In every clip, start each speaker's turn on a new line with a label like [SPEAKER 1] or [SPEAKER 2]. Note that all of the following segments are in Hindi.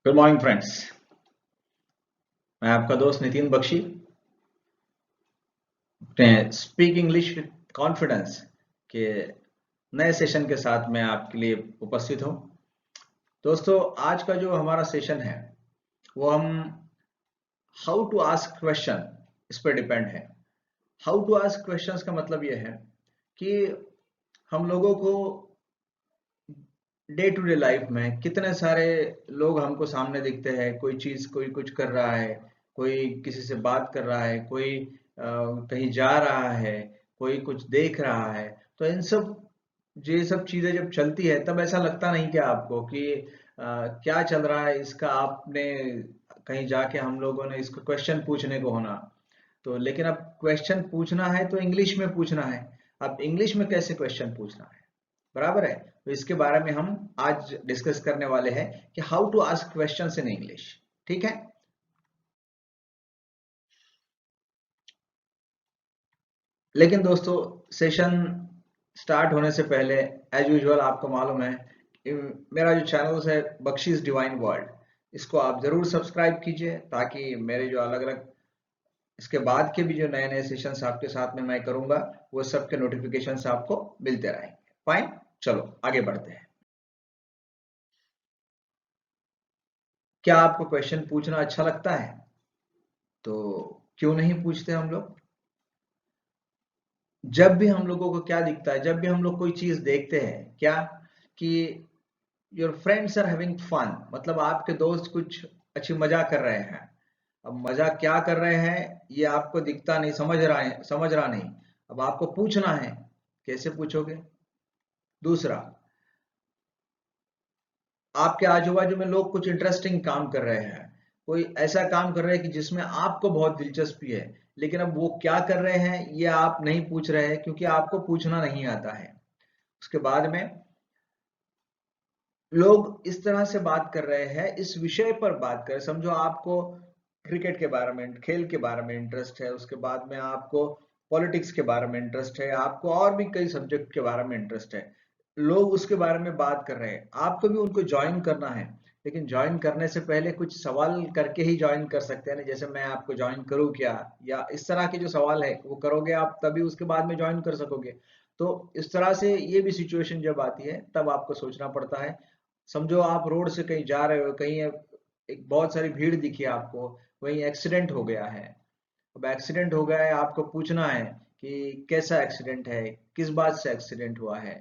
[SPEAKER 1] Good morning friends. मैं आपका दोस्त नितिन बख्शी अपने स्पीक इंग्लिश विद कॉन्फिडेंस के नए सेशन के साथ मैं आपके लिए उपस्थित हूं। दोस्तों, आज का जो हमारा सेशन है वो हम हाउ टू आस्क क्वेश्चन इस पर डिपेंड है। हाउ टू आस्क क्वेश्चंस का मतलब ये है कि हम लोगों को डे टू डे लाइफ में कितने सारे लोग हमको सामने दिखते हैं। कोई चीज, कोई कुछ कर रहा है, कोई किसी से बात कर रहा है, कोई कहीं जा रहा है, कोई कुछ देख रहा है। तो इन सब ये सब चीजें जब चलती है तब ऐसा लगता नहीं क्या आपको कि क्या चल रहा है इसका, आपने कहीं जाके हम लोगों ने इसको क्वेश्चन पूछने को होना। तो लेकिन अब क्वेश्चन पूछना है तो इंग्लिश में पूछना है। अब इंग्लिश में कैसे क्वेश्चन पूछना है, बराबर है। तो इसके बारे में हम आज डिस्कस करने वाले हैं कि how to ask questions in English. ठीक है। लेकिन दोस्तों, सेशन स्टार्ट होने से पहले एज यूजुअल आपको मालूम है मेरा जो चैनल है बख्शीस डिवाइन वर्ल्ड, इसको आप जरूर सब्सक्राइब कीजिए ताकि मेरे जो अलग अलग इसके बाद के भी जो नए नए सेशंस आपके साथ में मैं करूंगा वो सब के नोटिफिकेशंस आपको मिलते रहेंगे। फाइन, चलो आगे बढ़ते हैं। क्या आपको क्वेश्चन पूछना अच्छा लगता है? तो क्यों नहीं पूछते हम लोग। जब भी हम लोगों को क्या दिखता है, जब भी हम लोग कोई चीज देखते हैं क्या कि your friends are having fun, मतलब आपके दोस्त कुछ अच्छी मजाक कर रहे हैं। अब मजाक क्या कर रहे हैं ये आपको दिखता नहीं, समझ रहा नहीं। अब आपको पूछना है, कैसे पूछोगे? दूसरा, आपके आजू बाजू में लोग कुछ इंटरेस्टिंग काम कर रहे हैं, कोई ऐसा काम कर रहे हैं कि जिसमें आपको बहुत दिलचस्पी है, लेकिन अब वो क्या कर रहे हैं ये आप नहीं पूछ रहे हैं क्योंकि आपको पूछना नहीं आता है। उसके बाद में लोग इस तरह से बात कर रहे हैं, इस विषय पर बात कर, समझो आपको क्रिकेट के बारे में, खेल के बारे में इंटरेस्ट है, उसके बाद में आपको पॉलिटिक्स के बारे में इंटरेस्ट है, आपको और भी कई सब्जेक्ट के बारे में इंटरेस्ट है। लोग उसके बारे में बात कर रहे हैं, आपको भी उनको ज्वाइन करना है। लेकिन ज्वाइन करने से पहले कुछ सवाल करके ही ज्वाइन कर सकते हैं ना, जैसे मैं आपको ज्वाइन करूं क्या, या इस तरह के जो सवाल है वो करोगे आप तभी उसके बाद में ज्वाइन कर सकोगे। तो इस तरह से ये भी सिचुएशन जब आती है तब आपको सोचना पड़ता है। समझो आप रोड से कहीं जा रहे हो, कहीं एक बहुत सारी भीड़ दिखी आपको, वहीं एक्सीडेंट हो गया है। अब एक्सीडेंट हो गया है, आपको पूछना है कि कैसा एक्सीडेंट है, किस बात से एक्सीडेंट हुआ है।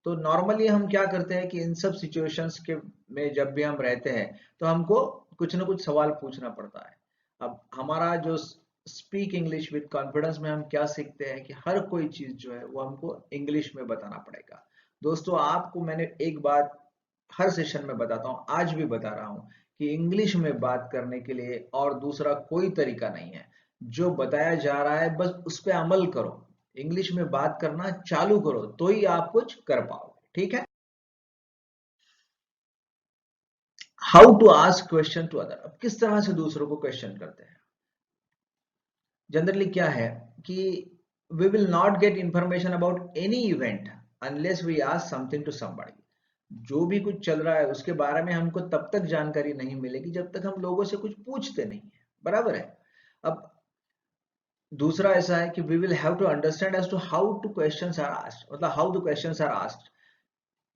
[SPEAKER 1] तो नॉर्मली हम क्या करते हैं कि इन सब सिचुएशंस के में जब भी हम रहते हैं तो हमको कुछ ना कुछ सवाल पूछना पड़ता है। अब हमारा जो स्पीक इंग्लिश विद कॉन्फिडेंस में हम क्या सीखते हैं कि हर कोई चीज जो है वो हमको इंग्लिश में बताना पड़ेगा। दोस्तों, आपको मैंने एक बात हर सेशन में बताता हूँ, आज भी बता रहा हूँ कि इंग्लिश में बात करने के लिए और दूसरा कोई तरीका नहीं है। जो बताया जा रहा है बस उस पर अमल करो, इंग्लिश में बात करना चालू करो तो ही आप कुछ कर पाओगे। ठीक है। How to ask question to other, अब किस तरह से दूसरों को क्वेश्चन करते हैं। जनरली क्या है कि we will not get information about any event unless we ask something to somebody. जो भी कुछ चल रहा है उसके बारे में हमको तब तक जानकारी नहीं मिलेगी जब तक हम लोगों से कुछ पूछते नहीं है, बराबर है। अब दूसरा ऐसा है कि we will have to understand as to how to questions are asked, मतलब how the questions are asked,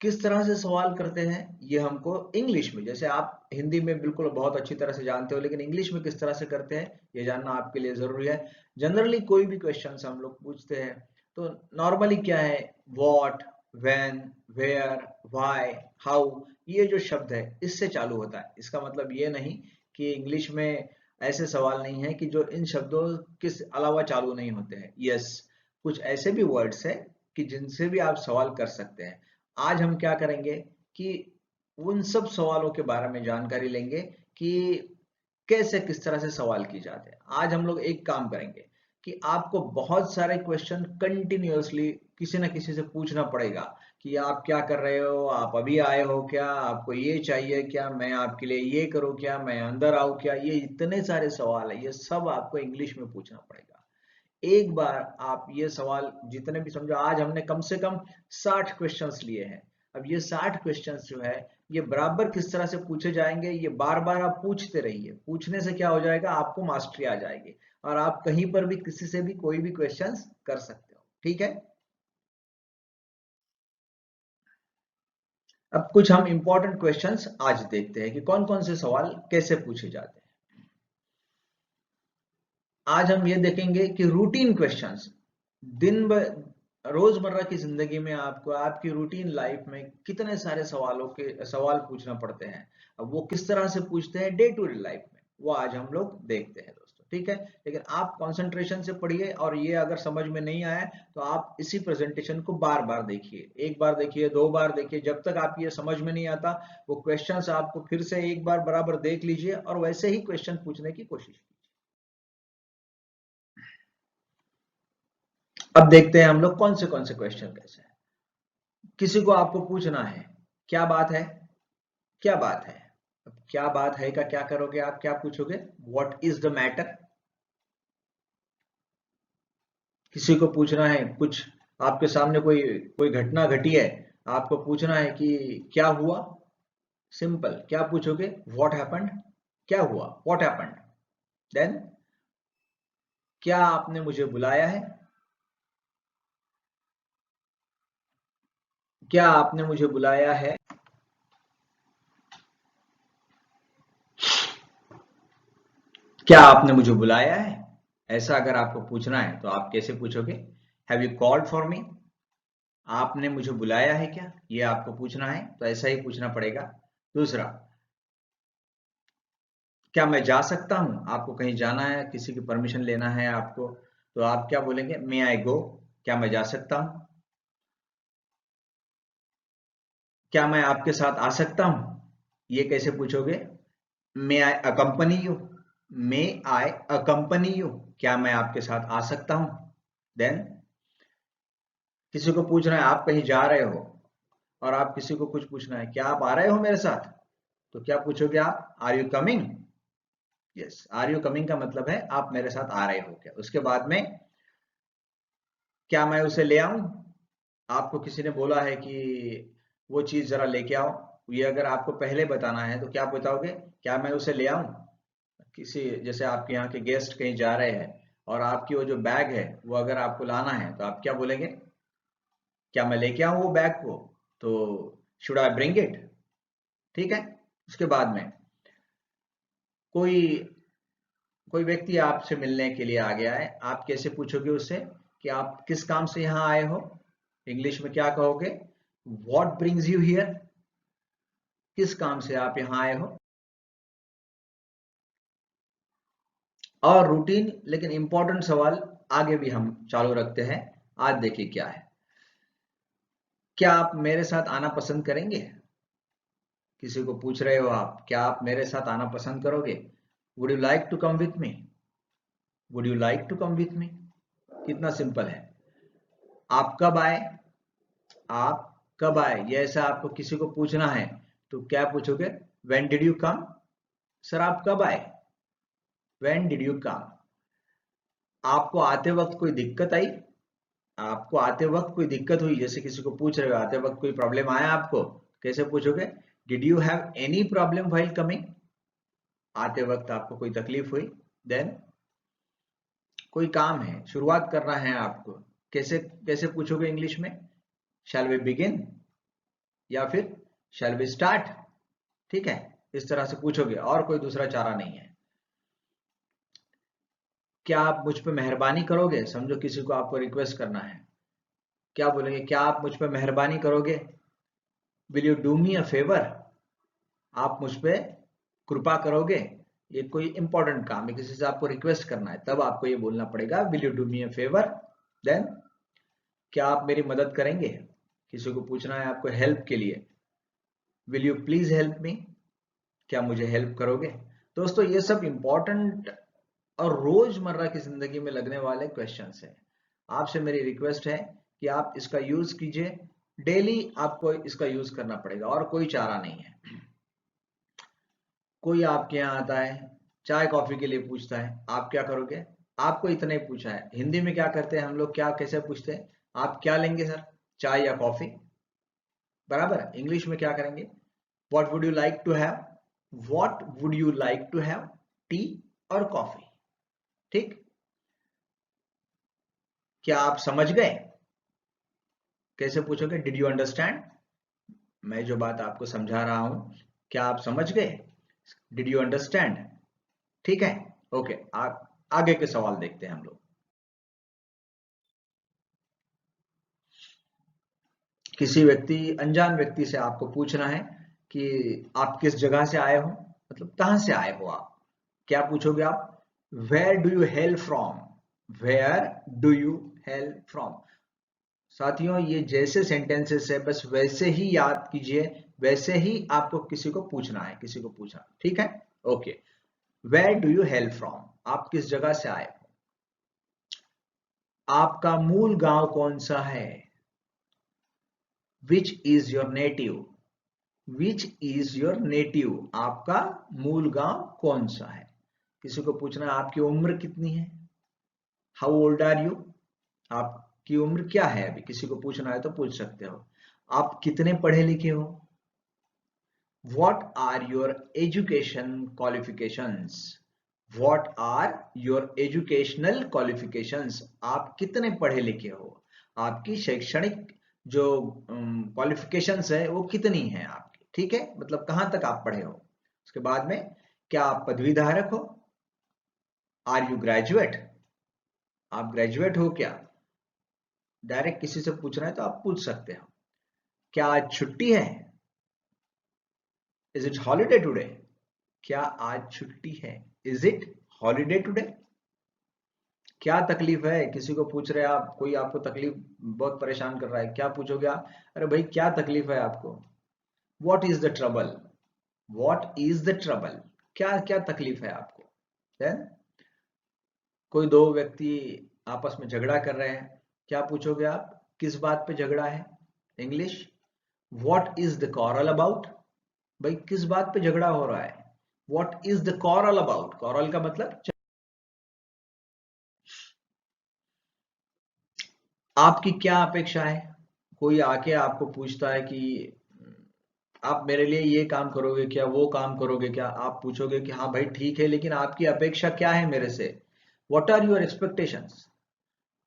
[SPEAKER 1] किस तरह से सवाल करते हैं ये हमको इंग्लिश में, जैसे आप हिंदी में बिल्कुल बहुत अच्छी तरह से जानते हो, लेकिन इंग्लिश में किस तरह से करते हैं ये जानना आपके लिए जरूरी है। जनरली कोई भी क्वेश्चन हम लोग पूछते हैं तो नॉर्मली क्या है, what, when, where, why, how, ये जो शब्द है इससे चालू होता है। इसका मतलब ये नहीं कि इंग्लिश में ऐसे सवाल नहीं है कि जो इन शब्दों के अलावा चालू नहीं होते हैं। यस, कुछ ऐसे भी वर्ड्स है कि जिनसे भी आप सवाल कर सकते हैं। आज हम क्या करेंगे कि उन सब सवालों के बारे में जानकारी लेंगे कि कैसे किस तरह से सवाल की जाते हैं। आज हम लोग एक काम करेंगे कि आपको बहुत सारे क्वेश्चन कंटिन्यूअसली किसी न किसी से पूछना पड़ेगा कि आप क्या कर रहे हो, आप अभी आए हो क्या, आपको ये चाहिए क्या, मैं आपके लिए ये करूँ क्या, मैं अंदर आऊँ क्या, ये इतने सारे सवाल है, ये सब आपको इंग्लिश में पूछना पड़ेगा। एक बार आप ये सवाल जितने भी, समझो आज हमने कम से कम 60 क्वेश्चंस लिए हैं। अब ये 60 क्वेश्चंस जो है ये बराबर किस तरह से पूछे जाएंगे, ये बार बार आप पूछते रहिए। पूछने से क्या हो जाएगा, आपको मास्टरी आ जाएगी और आप कहीं पर भी किसी से भी कोई भी क्वेश्चंस कर सकते हो। ठीक है, अब कुछ हम इंपॉर्टेंट क्वेश्चंस आज देखते हैं कि कौन कौन से सवाल कैसे पूछे जाते हैं। आज हम ये देखेंगे कि रूटीन क्वेश्चंस दिन ब रोजमर्रा की जिंदगी में आपको आपकी रूटीन लाइफ में कितने सारे सवाल पूछना पड़ते हैं। अब वो किस तरह से पूछते हैं डे टू डे लाइफ में, वो आज हम लोग देखते हैं दोस्तों। ठीक है, लेकिन आप कंसंट्रेशन से पढ़िए और ये अगर समझ में नहीं आया तो आप इसी प्रेजेंटेशन को बार बार देखिए, एक बार देखिए, 2 बार देखिए, जब तक आप ये समझ में नहीं आता वो क्वेश्चन आपको फिर से एक बार बराबर देख लीजिए और वैसे ही क्वेश्चन पूछने की कोशिश कीजिए। अब देखते हैं हम लोग कौन से क्वेश्चन कैसे हैं। किसी को आपको पूछना है क्या बात है, क्या बात है। अब क्या बात है का क्या करोगे आप, क्या पूछोगे, व्हाट इज द मैटर। किसी को पूछना है कुछ, आपके सामने कोई कोई घटना घटी है, आपको पूछना है कि क्या हुआ, सिंपल क्या पूछोगे, व्हाट हैपेंड, क्या हुआ, व्हाट हैपेंड। देन क्या आपने मुझे बुलाया है, क्या आपने मुझे बुलाया है। क्या आपने मुझे बुलाया है, ऐसा अगर आपको पूछना है तो आप कैसे पूछोगे, have you called for me. आपने मुझे बुलाया है क्या, ये आपको पूछना है तो ऐसा ही पूछना पड़ेगा। दूसरा, क्या मैं जा सकता हूं, आपको कहीं जाना है, किसी की परमिशन लेना है आपको, तो आप क्या बोलेंगे, मे आई गो, क्या मैं जा सकता हूं। क्या मैं आपके साथ आ सकता हूं, ये कैसे पूछोगे, मे आई अकंपनी यू, मे आई अकंपनी यू, क्या मैं आपके साथ आ सकता हूं। देन किसी को पूछना है आप कहीं जा रहे हो और आप किसी को कुछ पूछना है, क्या आप आ रहे हो मेरे साथ, तो क्या पूछोगे आप, are you coming. Yes, are you coming का मतलब है आप मेरे साथ आ रहे हो क्या। उसके बाद में क्या मैं उसे ले आऊं, आपको किसी ने बोला है कि वो चीज जरा लेके आओ, ये अगर आपको पहले बताना है तो क्या बताओगे, क्या मैं उसे ले आऊं। किसी जैसे आपके यहाँ के गेस्ट कहीं जा रहे हैं और आपकी वो जो बैग है वो अगर आपको लाना है तो आप क्या बोलेंगे, क्या मैं लेके आऊं वो बैग को, तो शुड आई ब्रिंग इट। ठीक है, उसके बाद में कोई कोई व्यक्ति आपसे मिलने के लिए आ गया है, आप कैसे पूछोगे उससे कि आप किस काम से यहाँ आए हो। इंग्लिश में क्या कहोगे, व्हाट ब्रिंग्स यू हियर, किस काम से आप यहाँ आए हो। और रूटीन लेकिन इंपॉर्टेंट सवाल आगे भी हम चालू रखते हैं। आज देखिए क्या है, क्या आप मेरे साथ आना पसंद करेंगे। किसी को पूछ रहे हो आप, क्या आप मेरे साथ आना पसंद करोगे, would you like to come with me, would you like to come with me. कितना सिंपल है। आप कब आए, आप कब आए, ये ऐसा आपको किसी को पूछना है तो क्या पूछोगे, when did you come. Sir आप कब आए, व्हेन डिड यू कम। आपको आते वक्त कोई दिक्कत आई, आपको आते वक्त कोई दिक्कत हुई, जैसे किसी को पूछ रहे हो आते वक्त कोई प्रॉब्लम आया आपको, कैसे पूछोगे, did you have any problem while coming. आते वक्त आपको कोई तकलीफ हुई। देन कोई काम है, शुरुआत करना है आपको, कैसे कैसे पूछोगे इंग्लिश में, शैल वी बिगिन या फिर शैल वी स्टार्ट। ठीक है, इस तरह से पूछोगे और कोई दूसरा चारा नहीं है। क्या आप मुझ पे मेहरबानी करोगे, समझो किसी को आपको रिक्वेस्ट करना है, क्या बोलेंगे, क्या आप मुझ पे मेहरबानी करोगे, will you do me a favour, आप मुझ पे कृपा करोगे। ये कोई इंपॉर्टेंट काम है, किसी से आपको रिक्वेस्ट करना है तब आपको ये बोलना पड़ेगा, will you do me a favour. Then क्या आप मेरी मदद करेंगे, किसी को पूछना है आपको हेल्प के लिए, will you please help me, क्या मुझे हेल्प करोगे। दोस्तों ये सब इंपॉर्टेंट और रोजमर्रा की जिंदगी में लगने वाले क्वेश्चंस हैं। आपसे मेरी रिक्वेस्ट है कि आप इसका यूज कीजिए, डेली आपको इसका यूज करना पड़ेगा और कोई चारा नहीं है। कोई आपके यहाँ आता है चाय कॉफी के लिए पूछता है, आप क्या करोगे, आपको इतना ही पूछा है, हिंदी में क्या करते हैं हम लोग, क्या कैसे पूछते हैं, आप क्या लेंगे सर, चाय या कॉफी। बराबर। इंग्लिश में क्या करेंगे? What would you like to have, what would you like to have, tea और कॉफी। ठीक, क्या आप समझ गए? कैसे पूछोगे? Did you understand? मैं जो बात आपको समझा रहा हूं, क्या आप समझ गए? Did you understand? ठीक है, ओके। आप आगे के सवाल देखते हैं हम लोग। किसी व्यक्ति, अनजान व्यक्ति से आपको पूछना है कि आप किस जगह से आए हो, मतलब कहां से आए हो आप। क्या पूछोगे आप? Where do you hail from, where do you hail from. साथियों, ये जैसे सेंटेंसेस है बस वैसे ही याद कीजिए, वैसे ही आपको किसी को पूछना है, किसी को पूछना। ठीक है, okay. Where do you hail from, आप किस जगह से आए हो। आपका मूल गांव कौन सा है? Which is your native, which is your native, आपका मूल गांव कौन सा है। किसी को पूछना है आपकी उम्र कितनी है, हाउ ओल्ड आर यू, आपकी उम्र क्या है अभी, किसी को पूछना है तो पूछ सकते हो। आप कितने पढ़े लिखे हो, what are your education qualifications, what are your educational qualifications, आप कितने पढ़े लिखे हो, आपकी शैक्षणिक जो क्वालिफिकेशंस है वो कितनी है आपकी। ठीक है, मतलब कहां तक आप पढ़े हो। उसके बाद में, क्या आप पदवी धारक हो, आर यू ग्रेजुएट, आप ग्रेजुएट हो क्या। डायरेक्ट किसी से पूछना है तो आप पूछ सकते हो। क्या आज छुट्टी है, इज इट हॉलीडे टुडे, क्या आज छुट्टी है, इज इट हॉलीडे टुडे। क्या तकलीफ है, किसी को पूछ रहे हैं आप, कोई आपको तकलीफ बहुत परेशान कर रहा है, क्या पूछोगे आप? अरे भाई क्या तकलीफ है आपको। What is the trouble, what is the trouble, क्या क्या तकलीफ है आपको। देन, कोई दो व्यक्ति आपस में झगड़ा कर रहे हैं, क्या पूछोगे आप? किस बात पे झगड़ा है। English, what is the quarrel about, भाई किस बात पे झगड़ा हो रहा है। What is the quarrel about, quarrel का मतलब आपकी क्या अपेक्षा है। कोई आके आपको पूछता है कि आप मेरे लिए ये काम करोगे क्या, वो काम करोगे क्या, आप पूछोगे कि हाँ भाई ठीक है, लेकिन आपकी अपेक्षा क्या है मेरे से। व्हाट आर योर एक्सपेक्टेशंस,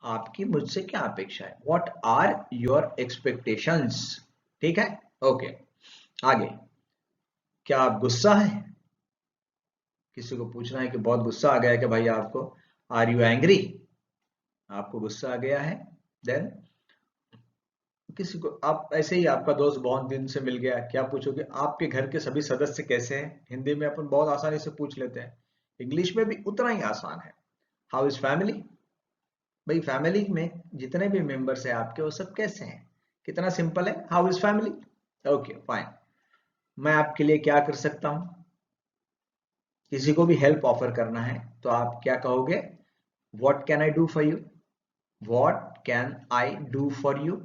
[SPEAKER 1] आपकी मुझसे क्या अपेक्षा है। What are your expectations. ठीक है, ओके। आगे, क्या आप गुस्सा है, किसी को पूछना है कि बहुत गुस्सा आ गया है कि भाई आपको। आर यू एंग्री, आपको गुस्सा आ गया है। देन, किसी को आप ऐसे ही, आपका दोस्त बहुत दिन से मिल गया, क्या पूछोगे? आपके घर के सभी सदस्य कैसे हैं। हिंदी में अपन बहुत आसानी से पूछ लेते हैं, इंग्लिश में भी उतना ही आसान है। हाउ इज फैमिली, भाई फैमिली में जितने भी मेंबर्स हैं आपके वो सब कैसे हैं, कितना सिंपल है, how is family. Okay fine. मैं आपके लिए क्या कर सकता हूं, किसी को भी हेल्प ऑफर करना है तो आप क्या कहोगे? What can I do for you, what can I do for you.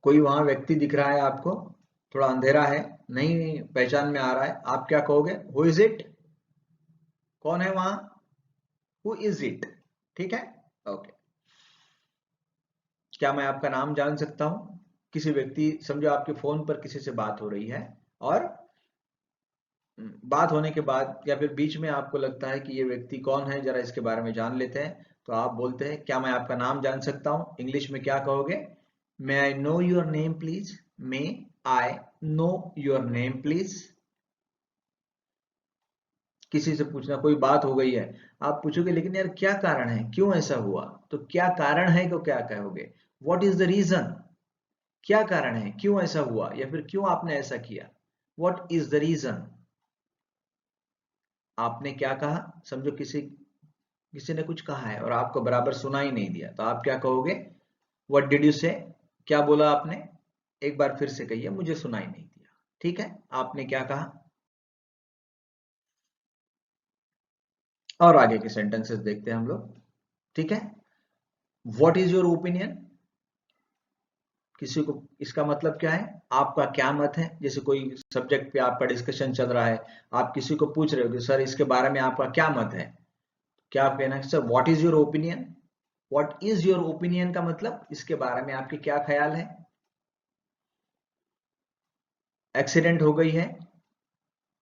[SPEAKER 1] कोई वहां व्यक्ति दिख रहा है आपको, थोड़ा अंधेरा है, नहीं पहचान में आ रहा है, आप क्या कहोगे? हु इज इट, कौन है वहां, हु इज इट। ठीक है, ओके। क्या मैं आपका नाम जान सकता हूं। किसी व्यक्ति, समझो आपके फोन पर किसी से बात हो रही है, और बात होने के बाद या फिर बीच में आपको लगता है कि ये व्यक्ति कौन है, जरा इसके बारे में जान लेते हैं, तो आप बोलते हैं क्या मैं आपका नाम जान सकता हूं। इंग्लिश में क्या कहोगे? May I know your name please, may I know your name please. किसी से पूछना, कोई बात हो गई है, आप पूछोगे लेकिन यार क्या कारण है, क्यों ऐसा हुआ, तो क्या कारण है को क्या कहोगे? व्हाट इज द रीजन, क्या कारण है, क्यों ऐसा हुआ, या फिर क्यों आपने ऐसा किया। व्हाट इज द रीजन, आपने क्या कहा। समझो किसी किसी ने कुछ कहा है और आपको बराबर सुना ही नहीं दिया, तो आप क्या कहोगे? व्हाट डिड यू से, क्या बोला आपने, एक बार फिर से कहिए, मुझे सुनाई नहीं दिया। ठीक है, आपने क्या कहा। और आगे के सेंटेंसेस देखते हैं हम लोग। ठीक है, व्हाट इज योर ओपिनियन, किसी को, इसका मतलब क्या है, आपका क्या मत है। जैसे कोई सब्जेक्ट पे आपका डिस्कशन चल रहा है, आप किसी को पूछ रहे हो कि सर इसके बारे में आपका क्या मत है, क्या आप कहना है sir what is your opinion. What is your opinion का मतलब इसके बारे में आपके क्या ख्याल है। एक्सीडेंट हो गई है,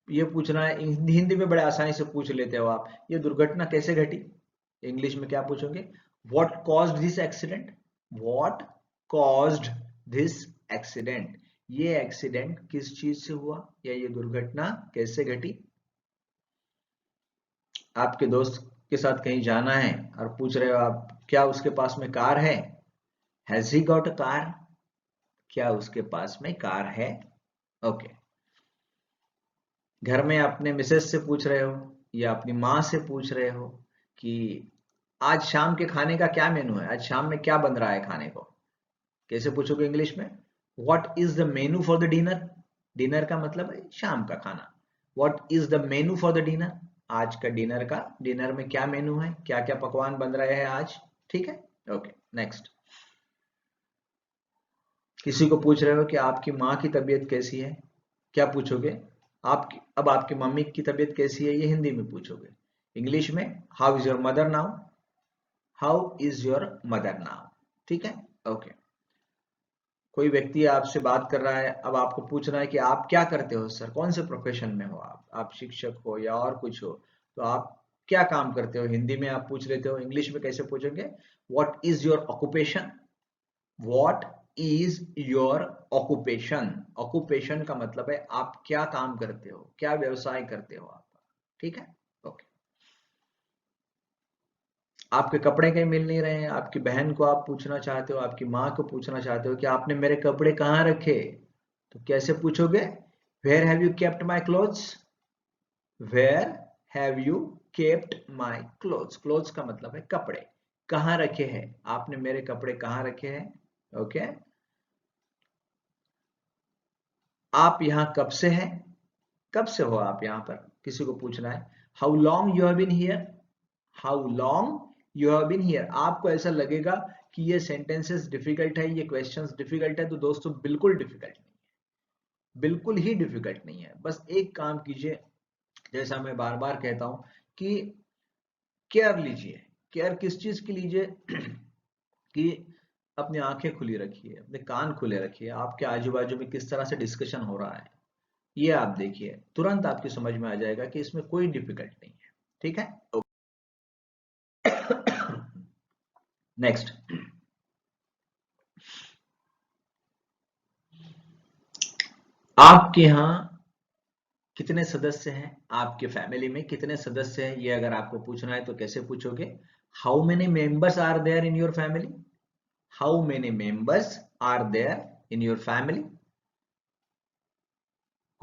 [SPEAKER 1] ये पूछना है। हिंदी में बड़े आसानी से पूछ लेते हो आप, ये दुर्घटना कैसे घटी, इंग्लिश में क्या पूछोगे, what caused this accident, what caused this accident, ये एक्सीडेंट किस चीज से हुआ या ये दुर्घटना कैसे घटी। आपके दोस्त के साथ कहीं जाना है और पूछ रहे हो आप क्या उसके पास में कार है, has he got a car, क्या उसके पास में कार है। ओके। घर में अपने मिसेस से पूछ रहे हो या अपनी माँ से पूछ रहे हो कि आज शाम के खाने का क्या मेनू है, आज शाम में क्या बन रहा है खाने को, कैसे पूछोगे इंग्लिश में, what is the menu for the dinner, dinner का मतलब है शाम का खाना, what is the menu for the dinner, आज का डिनर का, डिनर में क्या मेनू है, क्या क्या पकवान बन रहे हैं आज। ठीक है। Okay next. किसी को पूछ रहे हो कि आपकी माँ की तबीयत कैसी है, क्या पूछोगे, आपकी अब आपकी मम्मी की तबीयत कैसी है ये हिंदी में पूछोगे, इंग्लिश में how is your mother now, how is your mother now. ठीक है। ओके। कोई व्यक्ति आपसे बात कर रहा है, अब आपको पूछना है कि आप क्या करते हो सर, कौन से प्रोफेशन में हो आप शिक्षक हो या और कुछ हो, तो आप क्या काम करते हो, हिंदी में आप पूछ लेते हो, इंग्लिश में कैसे पूछोगे, what is your occupation, what is your occupation, occupation का मतलब है आप क्या काम करते हो, क्या व्यवसाय करते हो आप। ठीक है। ओके। आपके कपड़े कहीं मिल नहीं रहे हैं, आपकी बहन को आप पूछना चाहते हो, आपकी माँ को पूछना चाहते हो कि आपने मेरे कपड़े कहाँ रखे, तो कैसे पूछोगे, where have you kept my clothes, where have you kept my clothes, clothes का मतलब है कपड़े, कहाँ रखे हैं, आपने मेरे कपड़े कहाँ रखे हैं। ओके। आप यहाँ कब से हैं, कब से हो आप यहाँ पर, किसी को पूछना है, how long you have been here, how long you have been here. आपको ऐसा लगेगा कि ये सेंटेंसेस डिफिकल्ट है, ये क्वेश्चंस डिफिकल्ट है, तो दोस्तों बिल्कुल डिफिकल्ट नहीं है, बिल्कुल ही डिफिकल्ट नहीं है। बस एक काम कीजिए, जैसा मैं बार बार कहता हूं कि केयर लीजिए, केयर किस चीज की लीजिए कि अपनी आंखें खुली रखिए, अपने कान खुले रखिए, आपके आजू बाजू में किस तरह से डिस्कशन हो रहा है ये आप देखिए, तुरंत आपकी समझ में आ जाएगा कि इसमें कोई डिफिकल्ट नहीं है। ठीक है। नेक्स्ट। आपके यहाँ कितने सदस्य हैं, आपके फैमिली में कितने सदस्य हैं, ये अगर आपको पूछना है तो कैसे पूछोगे, how many members are there in your family, how many members are there in your family.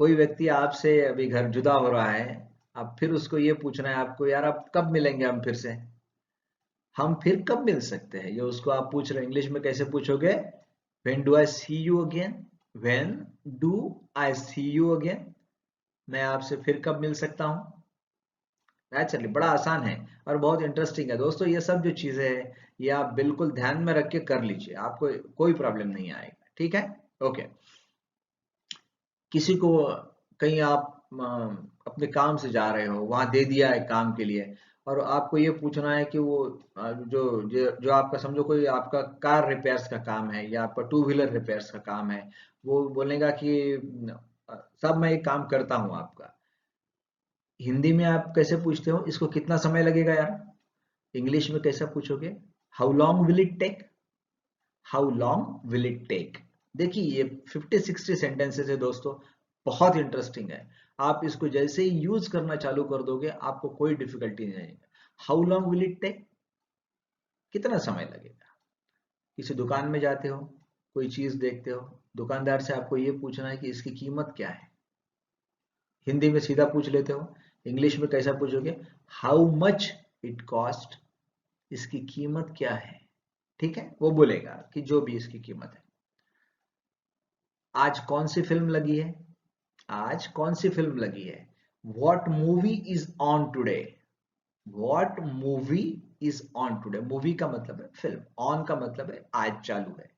[SPEAKER 1] कोई व्यक्ति आपसे अभी घर जुदा हो रहा है, अब फिर उसको ये पूछना है आपको, यार अब कब मिलेंगे हम फिर से, हम फिर कब मिल सकते हैं, ये उसको आप पूछ रहे हो, इंग्लिश में कैसे पूछोगे, when do I see you again, when do I see you again, मैं आपसे फिर कब मिल सकता हूं। नेचुरली बड़ा आसान है और बहुत इंटरेस्टिंग है दोस्तों, ये सब जो चीजें हैं ये आप बिल्कुल ध्यान में रख के कर लीजिए, आपको कोई प्रॉब्लम नहीं आएगा। ठीक है। ओके। किसी को कहीं आप अपने काम से जा रहे हो, वहां दे दिया है काम के लिए, और आपको ये पूछना है कि वो जो आपका समझो कोई आपका कार रिपेयर्स का काम है या आपका टू व्हीलर रिपेयर्स का काम है, वो बोलेगा कि सब मैं एक काम करता हूँ आपका, हिंदी में आप कैसे पूछते हो इसको, कितना समय लगेगा यार, इंग्लिश में कैसे पूछोगे, how long will it take, how long will it take. देखिए ये 50-60 सेंटेंसेस है दोस्तों, बहुत इंटरेस्टिंग है, आप इसको जैसे ही यूज करना चालू कर दोगे आपको कोई डिफिकल्टी नहीं आएगी। How long will it take, कितना समय लगेगा, किसी दुकान में जाते हो, कोई चीज देखते हो, दुकानदार से आपको ये पूछना है कि इसकी कीमत क्या है, हिंदी में सीधा पूछ लेते हो, इंग्लिश में कैसा पूछोगे, हाउ मच इट कॉस्ट, इसकी कीमत क्या है। ठीक है, वो बोलेगा कि जो भी इसकी कीमत है। आज कौन सी फिल्म लगी है, आज कौन सी फिल्म लगी है, what movie is on today, what movie is on today, movie का मतलब है फिल्म, ऑन का मतलब है आज चालू है,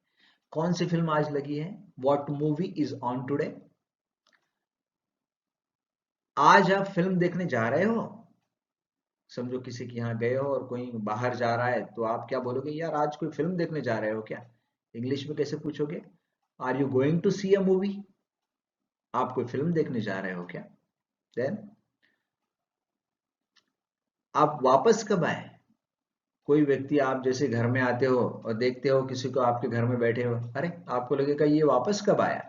[SPEAKER 1] कौन सी फिल्म आज लगी है, what movie is on today. आज आप फिल्म देखने जा रहे हो, समझो किसी के यहाँ गए हो और कोई बाहर जा रहा है तो आप क्या बोलोगे, यार आज कोई फिल्म देखने जा रहे हो क्या? इंग्लिश में कैसे पूछोगे? Are you going to see a movie? आप कोई फिल्म देखने जा रहे हो क्या? देन आप वापस कब आए? कोई व्यक्ति आप जैसे घर में आते हो और देखते हो किसी को आपके घर में बैठे हो, अरे आपको लगेगा ये वापस कब आया?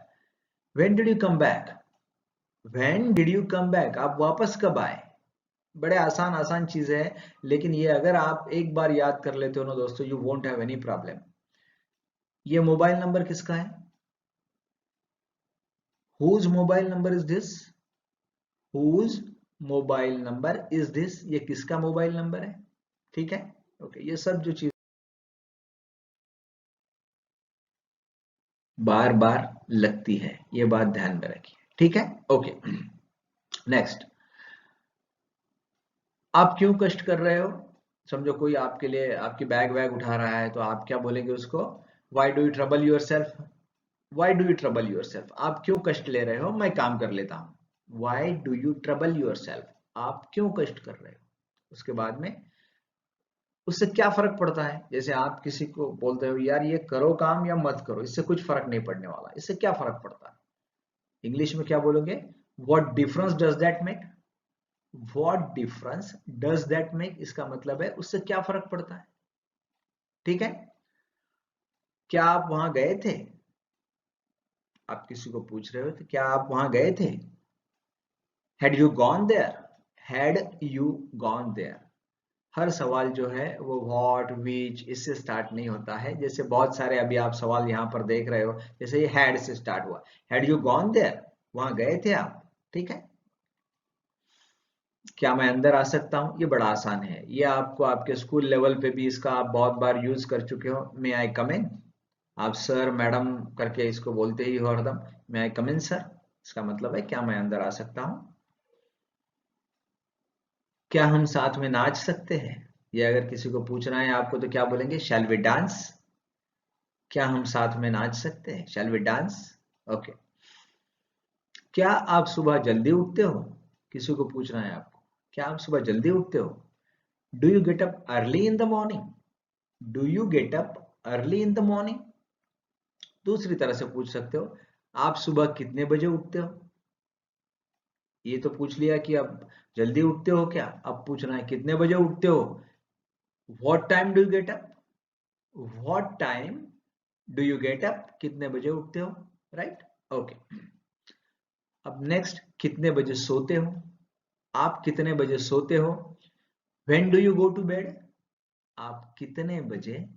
[SPEAKER 1] When did you come back? When did you come back, आप वापस कब आए? बड़े आसान आसान चीजें हैं, लेकिन ये अगर आप एक बार याद कर लेते हो ना दोस्तों, you won't have any problem. ये मोबाइल नंबर किसका है? Whose mobile number is this? Whose mobile number is this? ये किसका मोबाइल नंबर है? ठीक है, ओके। ये सब जो चीज बार बार लगती है, ये बात ध्यान में रखिए, ठीक है, ओके। नेक्स्ट, आप क्यों कष्ट कर रहे हो? समझो कोई आपके लिए आपकी बैग वैग उठा रहा है तो आप क्या बोलेंगे उसको? Why do you trouble your self? Why do you trouble your self? आप क्यों कष्ट ले रहे हो, मैं काम कर लेता हूं। Why do you trouble your self? आप क्यों कष्ट कर रहे हो? उसके बाद में उससे क्या फर्क पड़ता है? जैसे आप किसी को बोलते हो यार ये करो काम या मत करो, इससे कुछ फर्क नहीं पड़ने वाला, इससे क्या फर्क पड़ता है? इंग्लिश में क्या बोलोगे? What difference does that make? What difference does that make, इसका मतलब है उससे क्या फर्क पड़ता है, ठीक है। क्या आप वहां गए थे? आप किसी को पूछ रहे हो तो क्या आप वहां गए थे? Had you gone there? Had you gone there? हर सवाल जो है वो व्हाट विच इससे स्टार्ट नहीं होता है। जैसे बहुत सारे अभी आप सवाल यहाँ पर देख रहे हो, जैसे ये हैड से स्टार्ट हुआ, हैड यू गॉन देयर, वहां गए थे आप, ठीक है। क्या मैं अंदर आ सकता हूँ? ये बड़ा आसान है, ये आपको आपके स्कूल लेवल पे भी इसका आप बहुत बार यूज कर चुके हो। मे आई कम इन? आप सर मैडम करके इसको बोलते ही हो हरदम, मे आई कम इन सर? इसका मतलब है क्या मैं अंदर आ सकता हूँ। क्या हम साथ में नाच सकते हैं? ये अगर किसी को पूछना है आपको तो क्या बोलेंगे? Shall we dance? क्या हम साथ में नाच सकते हैं? Shall we dance? ओके। क्या आप सुबह जल्दी उठते हो? किसी को पूछना है आपको, क्या आप सुबह जल्दी उठते हो? Do you get up early in the morning? Do you get up early in the morning? दूसरी तरह से पूछ सकते हो, आप सुबह कितने बजे उठते हो? ये तो पूछ लिया कि अब जल्दी उठते हो क्या, अब पूछना है कितने बजे उठते हो। What time do you get up? What time do you get up? कितने बजे उठते हो, राइट, ओके। अब नेक्स्ट, कितने बजे सोते हो? आप कितने बजे सोते हो? When do you go to bed? आप कितने बजे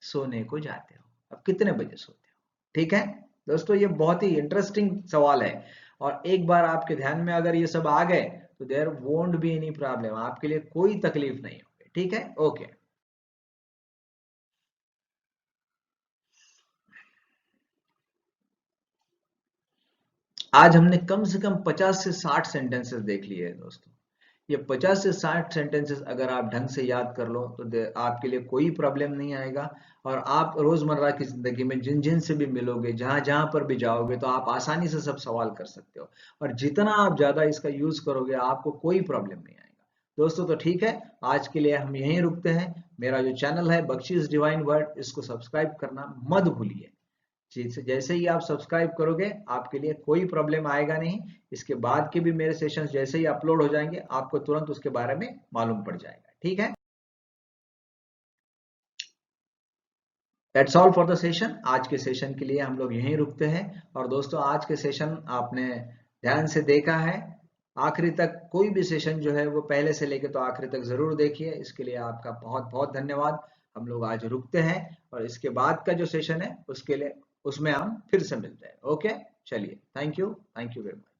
[SPEAKER 1] सोने को जाते हो? आप कितने बजे सोते हो, ठीक है। दोस्तों ये बहुत ही इंटरेस्टिंग सवाल है, और एक बार आपके ध्यान में अगर ये सब आ गए तो there won't be any problem, आपके लिए कोई तकलीफ नहीं होगी, ठीक है, ओके। आज हमने कम से कम 50 से 60 सेंटेंसेस देख लिए हैं दोस्तों। ये 50 से 60 सेंटेंसेस अगर आप ढंग से याद कर लो तो आपके लिए कोई प्रॉब्लम नहीं आएगा, और आप रोजमर्रा की जिंदगी में जिन जिन से भी मिलोगे, जहां जहां पर भी जाओगे, तो आप आसानी से सब सवाल कर सकते हो, और जितना आप ज्यादा इसका यूज करोगे आपको कोई प्रॉब्लम नहीं आएगा दोस्तों। तो ठीक है, आज के लिए हम यहीं रुकते हैं। मेरा जो चैनल है बख्शीश डिवाइन वर्ड, इसको सब्सक्राइब करना मत भूलिए। जैसे ही आप सब्सक्राइब करोगे आपके लिए कोई प्रॉब्लम आएगा नहीं। इसके बाद के भी मेरे सेशंस जैसे ही अपलोड हो जाएंगे आपको तुरंत उसके बारे में मालूम पड़ जाएगा, ठीक है। That's all for the session. आज के सेशन के लिए हम लोग यहीं रुकते हैं। और दोस्तों आज के सेशन आपने ध्यान से देखा है, आखिरी तक कोई भी सेशन जो है वो पहले से लेके तो आखिरी तक जरूर देखिए, इसके लिए आपका बहुत बहुत धन्यवाद। हम लोग आज रुकते हैं, और इसके बाद का जो सेशन है उसके लिए उसमें हम फिर से मिलते हैं, ओके। चलिए, थैंक यू वेरी मच।